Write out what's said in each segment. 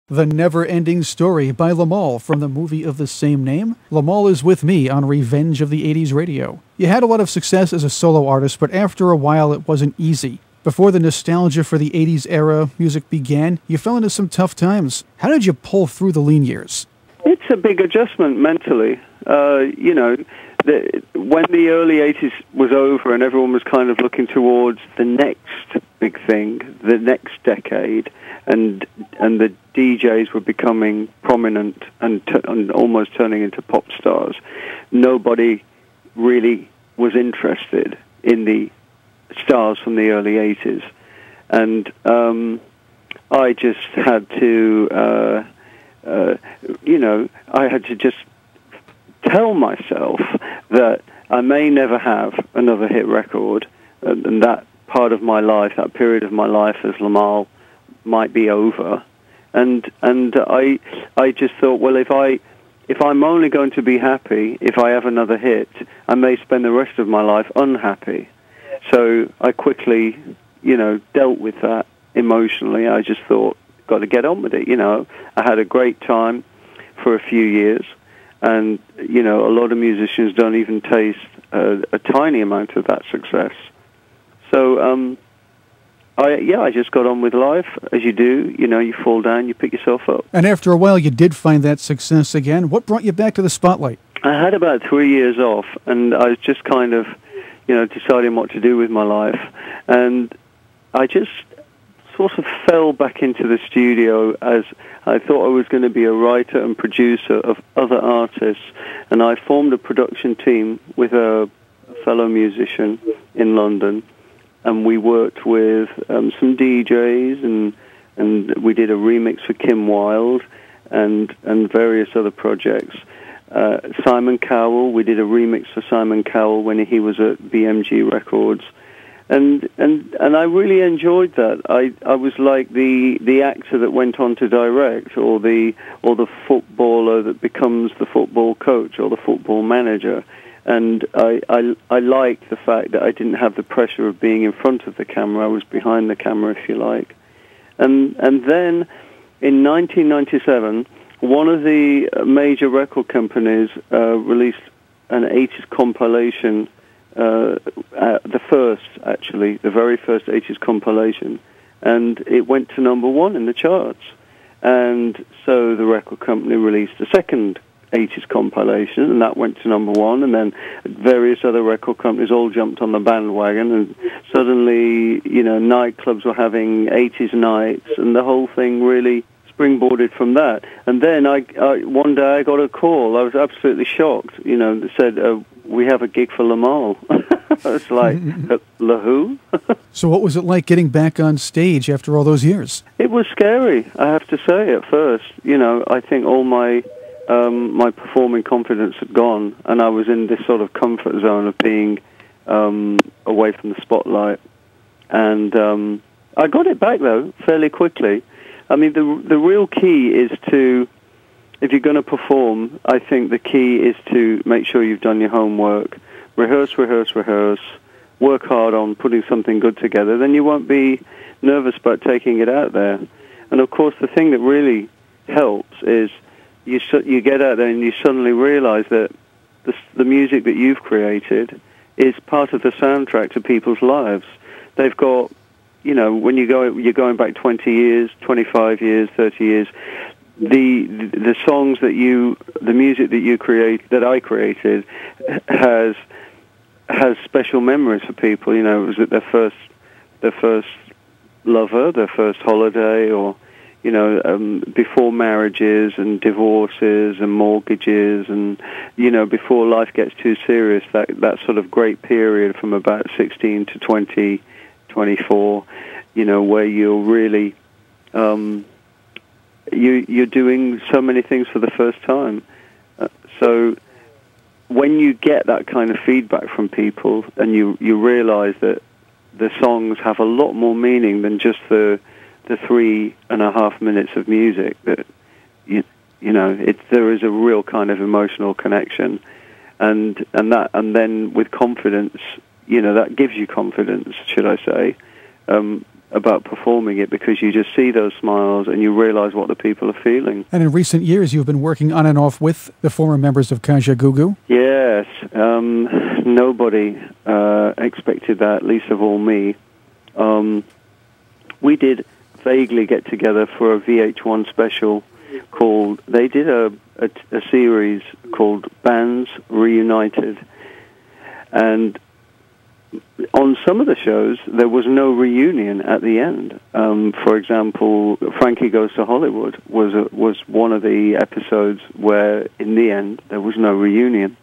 The Never-Ending Story by Limahl from the movie of the same name. Limahl is with me on Revenge of the 80s Radio. You had a lot of success as a solo artist, but after a while it wasn't easy. Before the nostalgia for the 80s era music began, you fell into some tough times. How did you pull through the lean years? It's a big adjustment mentally. When the early 80s was over and everyone was kind of looking towards the next big thing, the next decade, and the DJs were becoming prominent and almost turning into pop stars, nobody really was interested in the stars from the early 80s. And I just had to, I had to just tell myself that I may never have another hit record, and that part of my life, that period of my life as Limahl, might be over. And I just thought, well, if I'm only going to be happy if I have another hit, I may spend the rest of my life unhappy. So I quickly, dealt with that emotionally. I just thought, got to get on with it. I had a great time for a few years, and a lot of musicians don't even taste a tiny amount of that success. So I just got on with life, as you do. You fall down, you pick yourself up. And after a while, you did find that success again. What brought you back to the spotlight? I had about 3 years off, and I was just kind of, deciding what to do with my life. And I just sort of fell back into the studio as I thought I was going to be a writer and producer of other artists. And I formed a production team with a fellow musician in London. And we worked with some DJs, and we did a remix for Kim Wilde and various other projects. Simon Cowell, we did a remix for Simon Cowell when he was at BMG Records, and I really enjoyed that. I was like the actor that went on to direct, or the footballer that becomes the football coach or the football manager. And I liked the fact that I didn't have the pressure of being in front of the camera. I was behind the camera, if you like. And then in 1997, one of the major record companies released an 80s compilation, the very first 80s compilation, and it went to number one in the charts. And so the record company released a second 80s compilation, and that went to number one, and then various other record companies all jumped on the bandwagon, and suddenly, nightclubs were having 80s nights, and the whole thing really springboarded from that. And then one day I got a call. I was absolutely shocked, that said, we have a gig for Limahl. I was like, the who? So what was it like getting back on stage after all those years? It was scary, I have to say, at first. I think all my performing confidence had gone, and I was in this sort of comfort zone of being away from the spotlight. And I got it back, though, fairly quickly. I mean, the real key is to, if you're going to perform, I think the key is to make sure you've done your homework. Rehearse, work hard on putting something good together. Then you won't be nervous about taking it out there. And, of course, the thing that really helps is you get out there and you suddenly realize that the music that you've created is part of the soundtrack to people's lives. They've got, when you're going back 20 years, 25 years, 30 years, the songs that the music that I created has special memories for people. It was their first lover, their first holiday, or before marriages and divorces and mortgages, and before life gets too serious, that sort of great period from about 16 to 20, 24, where you're really you're doing so many things for the first time. So when you get that kind of feedback from people, and you realize that the songs have a lot more meaning than just the 3.5 minutes of music, that there is a real kind of emotional connection, and then with confidence, that gives you confidence, should I say, about performing it, because you just see those smiles and you realize what the people are feeling. And in recent years, you've been working on and off with the former members of Kajagoogoo. Yes, nobody expected that, least of all me. We did vaguely get together for a VH1 special called, they did a series called Bands Reunited, and on some of the shows there was no reunion at the end. For example, Frankie Goes to Hollywood was one of the episodes where in the end there was no reunion,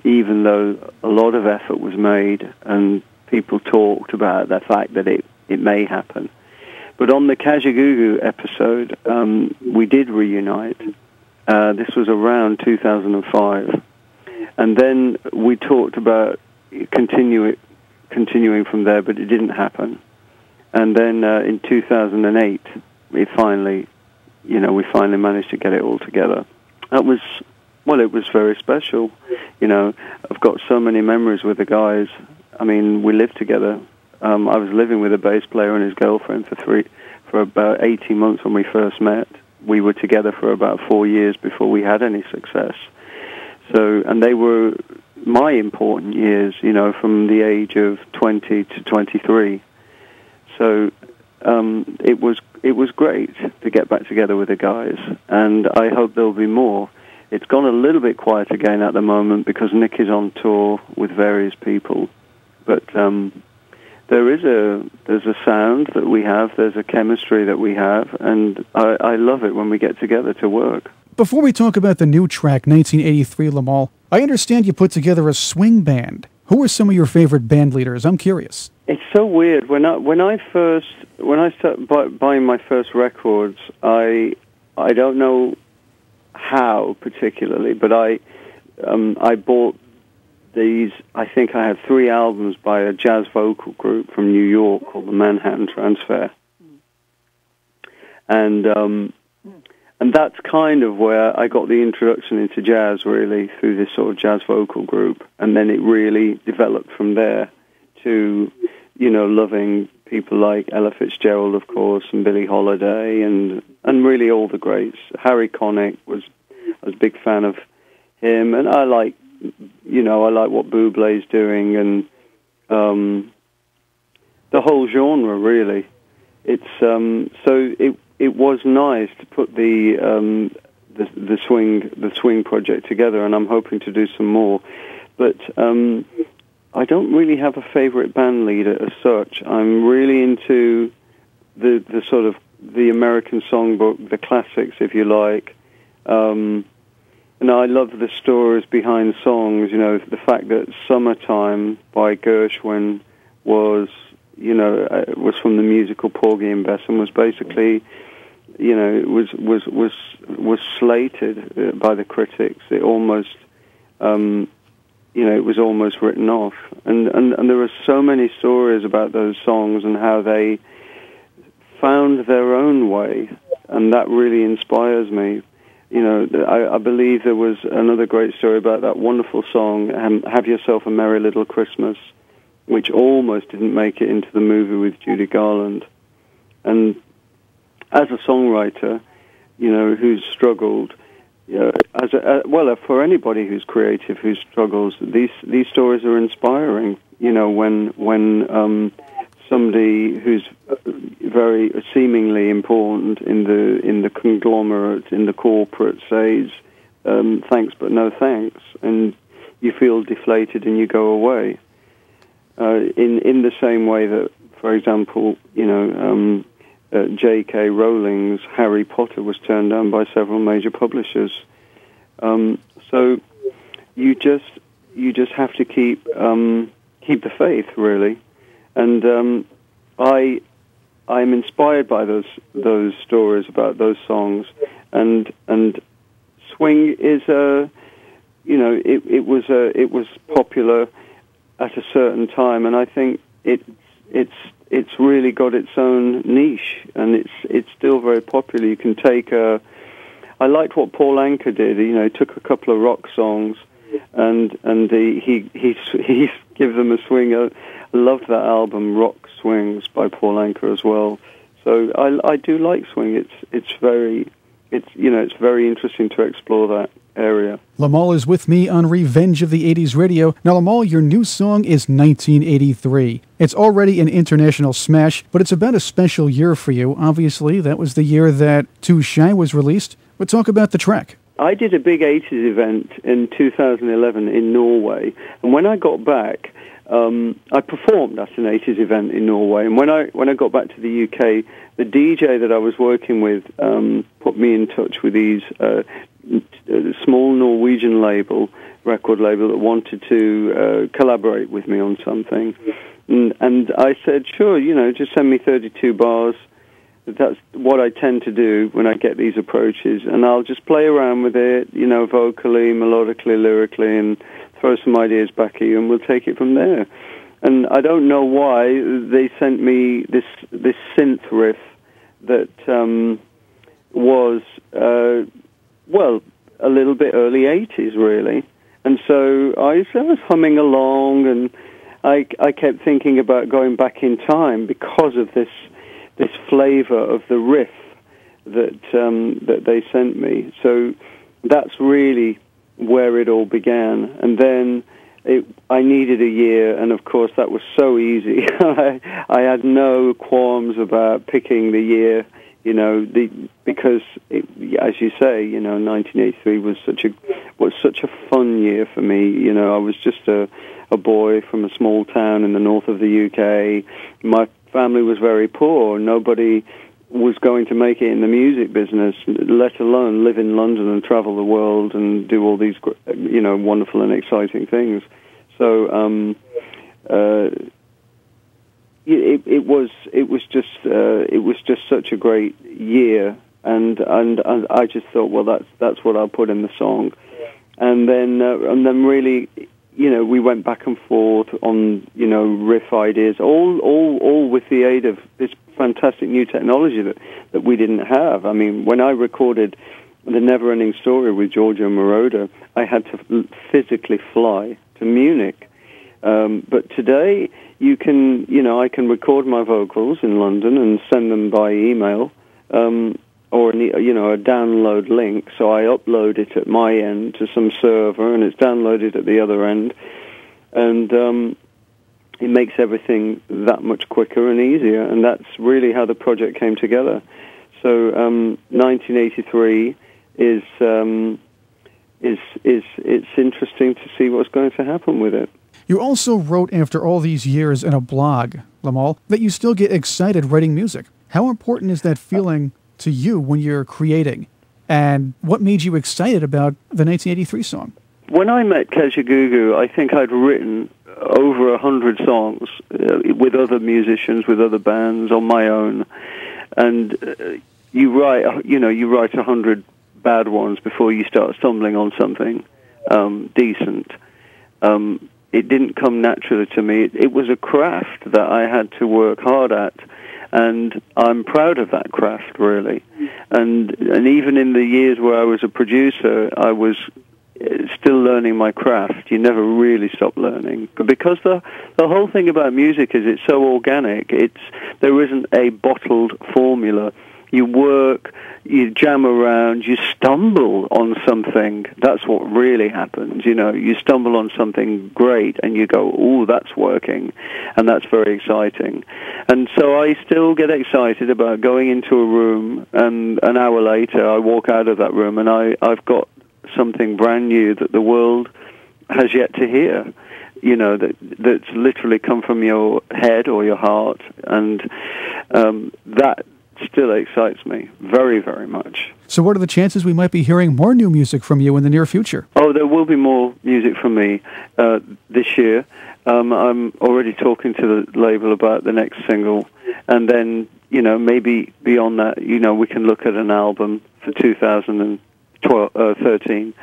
even though a lot of effort was made and people talked about the fact that it may happen. But on the Kajagoogoo episode, we did reunite. This was around 2005. And then we talked about continuing from there, but it didn't happen. And then in 2008, we finally managed to get it all together. It was very special. I've got so many memories with the guys. I mean, we lived together. I was living with a bass player and his girlfriend for about 18 months when we first met. We were together for about 4 years before we had any success. So, and they were my important years, from the age of 20 to 23. So, it was great to get back together with the guys, and I hope there'll be more. It's gone a little bit quiet again at the moment because Nick is on tour with various people, but there's a sound that we have, there's a chemistry that we have, and I love it when we get together to work. Before we talk about the new track, 1983 Limahl, I understand you put together a swing band. Who are some of your favorite band leaders? I'm curious. It's so weird. When I started buying my first records, I don't know how particularly, but I bought these. I think I had 3 albums by a jazz vocal group from New York called the Manhattan Transfer, and that's kind of where I got the introduction into jazz, really, through this sort of jazz vocal group, and then it really developed from there to, loving people like Ella Fitzgerald, of course, and Billie Holiday, and really all the greats. Harry Connick I was a big fan of him, and I like what Bublé's doing, and the whole genre, really. It's so it was nice to put the swing project together, and I'm hoping to do some more. But I don't really have a favorite band leader as such. I'm really into the sort of the American songbook, the classics, if you like. And I love the stories behind songs. The fact that "Summertime" by Gershwin was from the musical Porgy and Bess, and was basically, was slated by the critics. It almost, it was almost written off. And there are so many stories about those songs and how they found their own way, and that really inspires me. I believe there was another great story about that wonderful song, "Have Yourself a Merry Little Christmas," which almost didn't make it into the movie with Judy Garland. And as a songwriter, who's struggled, for anybody who's creative who struggles, these stories are inspiring. When somebody who's very seemingly important in the conglomerate, in the corporate, says thanks but no thanks, and you feel deflated and you go away. In the same way that, for example, J.K. Rowling's Harry Potter was turned down by several major publishers. So you just have to keep the faith, really. And I'm inspired by those stories about those songs, and swing is it was popular at a certain time, and I think it's really got its own niche, and it's still very popular. You can take I liked what Paul Anka did. He took a couple of rock songs and he give them a swing. loved that album, Rock Swings by Paul Anka as well. So I do like swing. It's very interesting to explore that area. Limahl is with me on Revenge of the 80s Radio. Now, Limahl, your new song is 1983. It's already an international smash, but it's about a special year for you. Obviously, that was the year that Too Shy was released. But talk about the track. I did a big 80s event in 2011 in Norway, and when I got back, I performed at an 80s event in Norway, and when I got back to the UK, the DJ that I was working with put me in touch with these small Norwegian record label that wanted to collaborate with me on something, and I said, sure, just send me 32 bars. That's what I tend to do when I get these approaches, and I'll just play around with it, vocally, melodically, lyrically, and throw some ideas back at you, and we'll take it from there. And I don't know why they sent me this synth riff that was, a little bit early 80s, really. And so I was humming along, and I kept thinking about going back in time because of this flavor of the riff that they sent me. So that's really where it all began. And then I needed a year, and of course that was so easy. I had no qualms about picking the year, because as you say, 1983 was such a fun year for me. I was just a boy from a small town in the north of the UK. My family was very poor. Nobody was going to make it in the music business, let alone live in London and travel the world and do all these, wonderful and exciting things. So it was just such a great year, and I just thought, well, that's what I'll put in the song, and then really, we went back and forth on, riff ideas, all with the aid of this fantastic new technology that we didn't have. I mean, when I recorded The Never-Ending Story with Giorgio Moroder, I had to physically fly to Munich. But today, I can record my vocals in London and send them by email, or a download link. So I upload it at my end to some server, and it's downloaded at the other end, and it makes everything that much quicker and easier. And that's really how the project came together. So 1983 is it's interesting to see what's going to happen with it. You also wrote after all these years in a blog, Limahl, that you still get excited writing music. How important is that feeling to you when you're creating? And what made you excited about the 1983 song? When I met Kajagoogoo, I think I'd written over 100 songs with other musicians, with other bands, on my own. And you write 100 bad ones before you start stumbling on something decent. It didn't come naturally to me. It was a craft that I had to work hard at, and I'm proud of that craft, really. And even in the years where I was a producer, I was still learning my craft. You never really stop learning, because the whole thing about music is it's so organic. There isn't a bottled formula. You work, you jam around, you stumble on something. That's what really happens. You stumble on something great and you go, "Ooh, that's working," and that's very exciting. And so I still get excited about going into a room, and an hour later I walk out of that room and I've got something brand new that the world has yet to hear. That's literally come from your head or your heart, and that still excites me very, very much. So what are the chances we might be hearing more new music from you in the near future? Oh, there will be more music from me this year. I'm already talking to the label about the next single, and then, maybe beyond that, we can look at an album for 2013.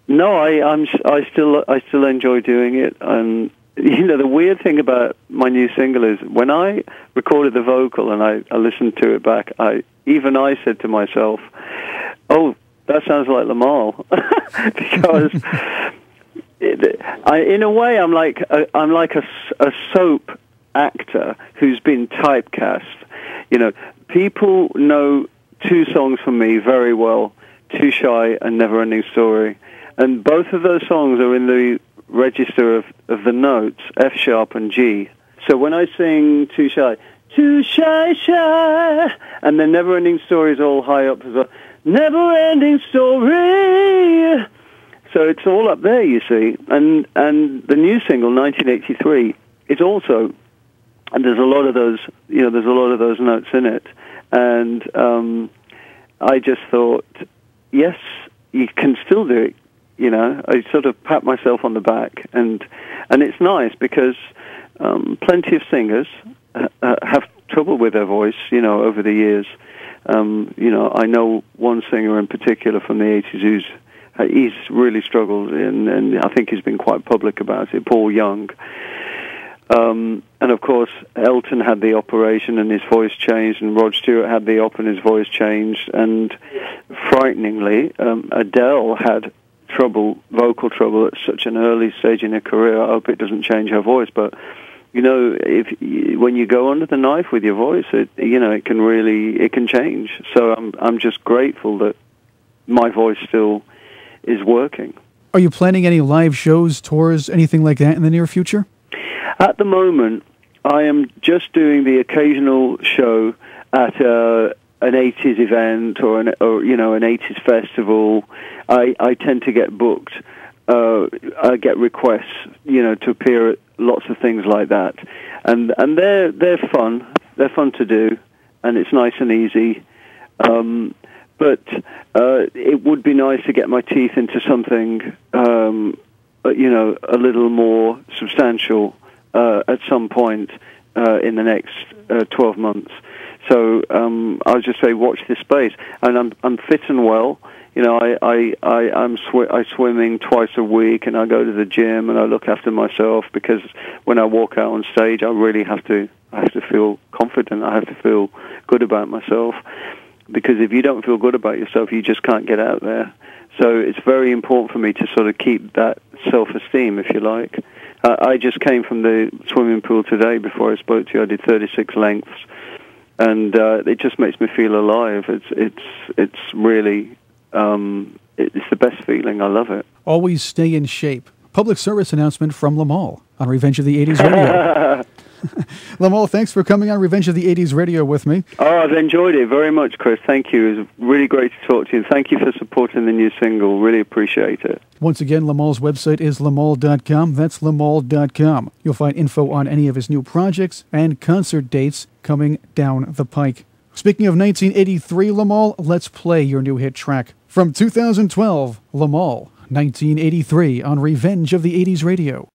No, I still enjoy doing it, and the weird thing about my new single is when I recorded the vocal and I listened to it back, I said to myself, "Oh, that sounds like Limahl," because in a way, I'm like a soap actor who's been typecast. You know, people know two songs from me very well: "Too Shy" and "Never Ending Story," and both of those songs are in the register of the notes F sharp and G. So when I sing "Too Shy," "Too Shy, Shy," and then "Never Ending Story" is all high up as well. Never Ending Story. So it's all up there, you see. And the new single, 1983, is also, and there's a lot of those, you know, there's a lot of those notes in it. And I just thought, yes, you can still do it. You know, I sort of pat myself on the back, and it's nice because plenty of singers have trouble with their voice, you know, over the years. You know, I know one singer in particular from the 80s he's really struggled, and I think he's been quite public about it, Paul Young. And of course, Elton had the operation and his voice changed, and Rod Stewart had the op and his voice changed, and frighteningly, Adele had vocal trouble at such an early stage in her career. I hope it doesn't change her voice, but you know, when you go under the knife with your voice, it can change. So I'm just grateful that my voice still is working. Are you planning any live shows, tours, anything like that in the near future? At the moment, I am just doing the occasional show at an 80s event or an 80s festival. I tend to get booked. I get requests, you know, to appear at lots of things like that, and they're fun. They're fun to do, and it's nice and easy. But it would be nice to get my teeth into something, you know, a little more substantial at some point in the next 12 months. So I'll just say, watch this space. And I'm fit and well. You know, I swimming twice a week, and I go to the gym, and I look after myself, because when I walk out on stage, I really have to feel confident. I have to feel good about myself, because if you don't feel good about yourself, you just can't get out there. So it's very important for me to sort of keep that self-esteem, if you like. I just came from the swimming pool today before I spoke to you. I did 36 lengths, and it just makes me feel alive. It's really it's the best feeling. I love it. Always stay in shape. Public service announcement from Limahl on Revenge of the 80s Radio. Limahl, thanks for coming on Revenge of the 80s Radio with me. Oh, I've enjoyed it very much, Chris. Thank you. It was really great to talk to you. Thank you for supporting the new single. Really appreciate it. Once again, Limahl's website is limahl.com. That's limahl.com. You'll find info on any of his new projects and concert dates coming down the pike. Speaking of 1983, Limahl, let's play your new hit track. From 2012, Limahl, 1983 on Revenge of the 80s Radio.